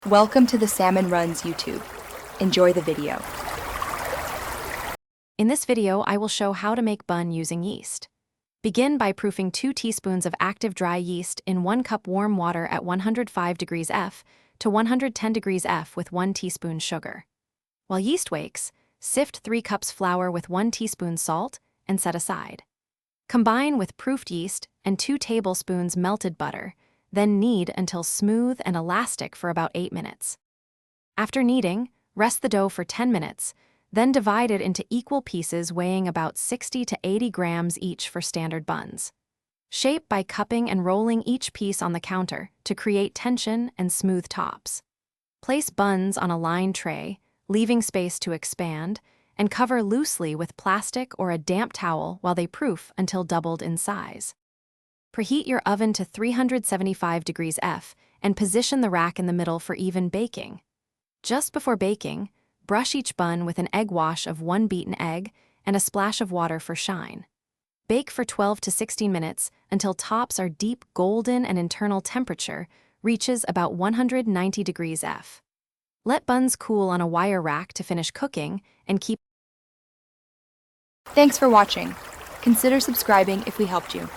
Welcome to the Salmon Runs YouTube. Enjoy the video. In this video, I will show how to make bun using yeast. Begin by proofing 2 teaspoons of active dry yeast in 1 cup warm water at 105 degrees F to 110 degrees F with 1 teaspoon sugar. While yeast wakes, sift 3 cups flour with 1 teaspoon salt and set aside. Combine with proofed yeast and 2 tablespoons melted butter, then knead until smooth and elastic for about 8 minutes. After kneading, rest the dough for 10 minutes, then divide it into equal pieces weighing about 60 to 80 grams each for standard buns. Shape by cupping and rolling each piece on the counter to create tension and smooth tops. Place buns on a lined tray, leaving space to expand, and cover loosely with plastic or a damp towel while they proof until doubled in size. Preheat your oven to 375 degrees F and position the rack in the middle for even baking. Just before baking, brush each bun with an egg wash of 1 beaten egg and a splash of water for shine. Bake for 12 to 16 minutes until tops are deep golden and internal temperature reaches about 190 degrees F. Let buns cool on a wire rack to finish cooking and keep. Thanks for watching. Consider subscribing if we helped you.